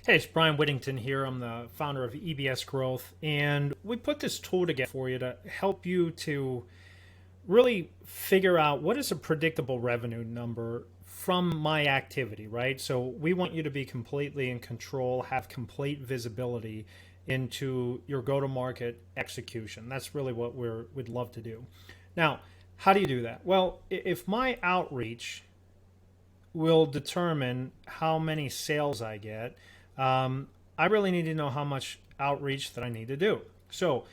Hey, it's Brian Whittington here. I'm the founder of EBS Growth, and we put this tool together for you to help you to really figure out what is a predictable revenue number from my activity, right? So we want you to be completely in control, have complete visibility into your go-to-market execution. That's really what we'd love to do. Now, how do you do that? Well, if my outreach will determine how many sales I get, I really need to know how much outreach that I need to do. So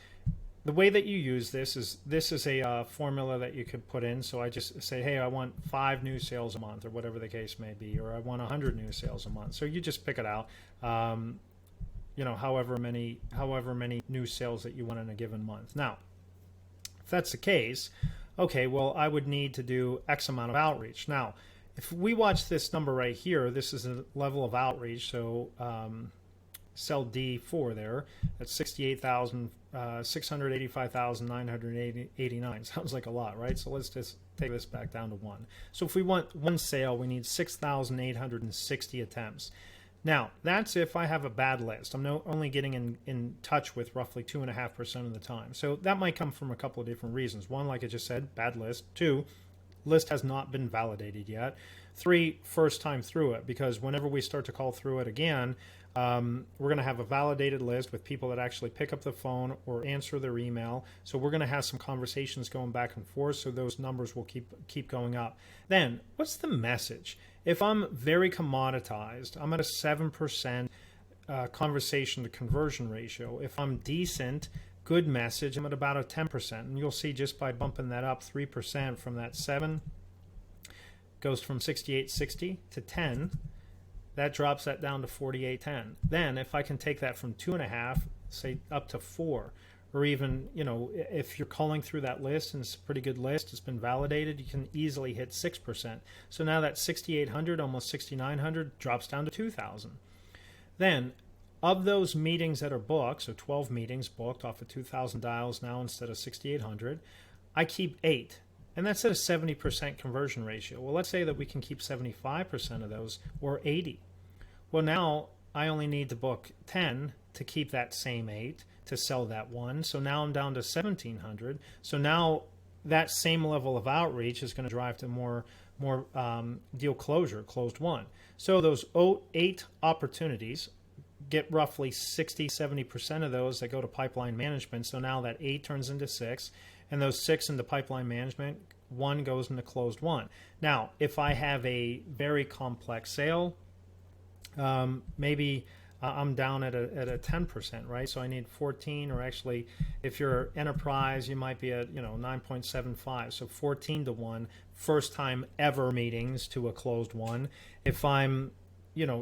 the way that you use this is a formula that you could put in. So I just say, hey, I want 5 new sales a month, or whatever the case may be, or I want 100 new sales a month. So you just pick it out. However many new sales that you want in a given month. Now, if that's the case, okay, well, I would need to do X amount of outreach. Now, if we watch this number right here, this is a level of outreach. So cell D4 there, that's 685,989. Sounds like a lot, right? So let's just take this back down to 1. So if we want 1 sale, we need 6,860 attempts. Now, that's if I have a bad list. I'm only getting in touch with roughly 2.5% of the time. So that might come from a couple of different reasons. 1, like I just said, bad list. 2, list has not been validated yet. 3, first time through it, because whenever we start to call through it again, we're going to have a validated list with people that actually pick up the phone or answer their email. So we're going to have some conversations going back and forth, so those numbers will keep going up. Then, what's the message? If I'm very commoditized, I'm at a 7% conversation to conversion ratio. If I'm decent, good message, I'm at about a 10%. And you'll see just by bumping that up 3% from that 7, goes from 68.60 to 10, that drops that down to 48.10. Then if I can take that from 2.5, say up to 4, or even, if you're calling through that list and it's a pretty good list, it's been validated, you can easily hit 6%. So now that 6,800, almost 6,900 drops down to 2,000. Then of those meetings that are booked, so 12 meetings booked off of 2,000 dials now instead of 6,800, I keep 8. And that's at a 70% conversion ratio. Well, let's say that we can keep 75% of those, or 80. Well, now I only need to book 10 to keep that same 8 to sell that 1. So now I'm down to 1,700. So now that same level of outreach is going to drive to more deal closure, closed 1. So those 8 opportunities, get roughly 60-70% of those that go to pipeline management. So now that 8 turns into 6, and those 6 into pipeline management, 1 goes into closed 1. Now, if I have a very complex sale, maybe I'm down at a 10%, right? So I need 14, or actually, if you're enterprise, you might be at 9.75. So 14 to 1, first time ever meetings to a closed 1. If I'm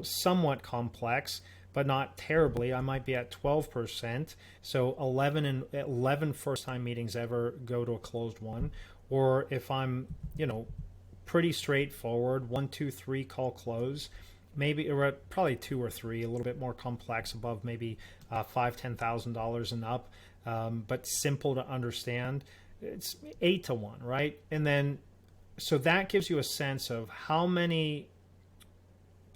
somewhat complex, but not terribly, I might be at 12%. So 11 first-time meetings ever go to a closed 1. Or if I'm, pretty straightforward, 1, 2, 3 call close, maybe, or probably 2 or 3, a little bit more complex, above maybe $5,000-$10,000 and up, but simple to understand. It's 8 to 1, right? And then, so that gives you a sense of how many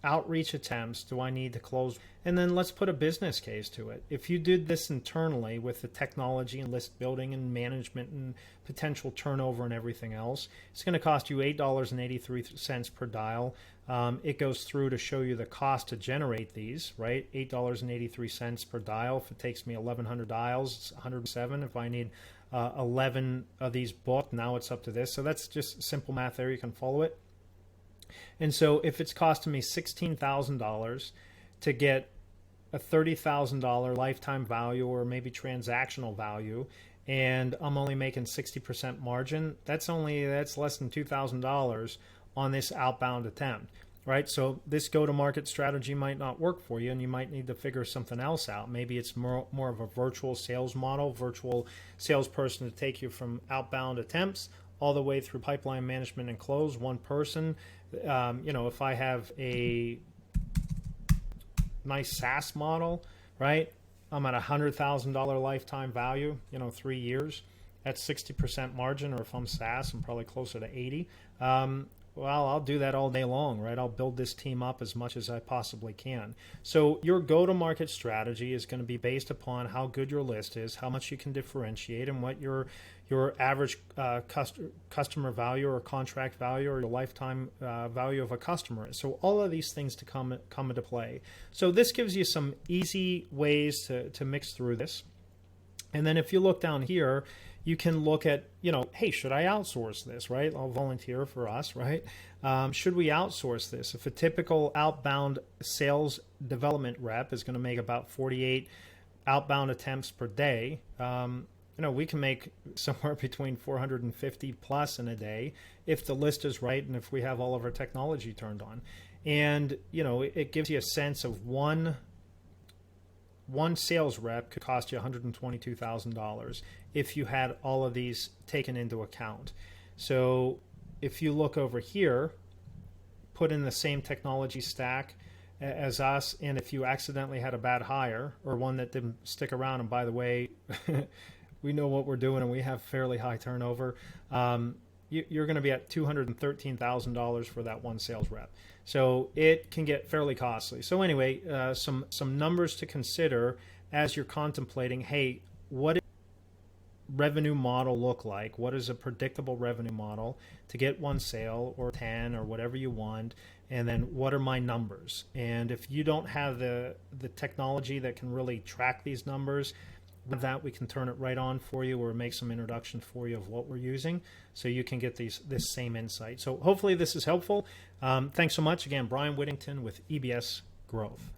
outreach attempts do I need to close? And then let's put a business case to it. If you did this internally with the technology and list building and management and potential turnover and everything else, it's going to cost you $8.83 per dial. It goes through to show you the cost to generate these, right? $8.83 per dial. If it takes me 1,100 dials, it's 107. If I need 11 of these booked, now it's up to this. So that's just simple math there. You can follow it. And so if it's costing me $16,000 to get a $30,000 lifetime value, or maybe transactional value, and I'm only making 60% margin, that's less than $2,000 on this outbound attempt, right? So this go-to-market strategy might not work for you, and you might need to figure something else out. Maybe it's more of a virtual sales model, virtual salesperson to take you from outbound attempts all the way through pipeline management and close, one person. If I have a nice SaaS model, right? I'm at $100,000 lifetime value, 3 years. That's 60% margin, or if I'm SaaS, I'm probably closer to 80. well, I'll do that all day long, right? I'll build this team up as much as I possibly can. So your go-to-market strategy is going to be based upon how good your list is, how much you can differentiate, and what your average customer value or contract value or your lifetime value of a customer is. So all of these things to come into play. So this gives you some easy ways to mix through this. And then if you look down here, you can look at, hey, should I outsource this, right? I'll volunteer for us, right? Should we outsource this? If a typical outbound sales development rep is going to make about 48 outbound attempts per day, we can make somewhere between 450 plus in a day if the list is right and if we have all of our technology turned on. And, it gives you a sense of one sales rep could cost you $122,000 if you had all of these taken into account. So if you look over here, put in the same technology stack as us, and if you accidentally had a bad hire or one that didn't stick around, and by the way, we know what we're doing and we have fairly high turnover, you're going to be at $213,000 for that one sales rep. So it can get fairly costly. So anyway, some numbers to consider as you're contemplating, hey, what does revenue model look like? What is a predictable revenue model to get one sale or 10 or whatever you want? And then what are my numbers? And if you don't have the technology that can really track these numbers, with that, we can turn it right on for you or make some introductions for you of what we're using so you can get this same insight. So hopefully this is helpful. Thanks so much. Again, Brian Whittington with EBS Growth.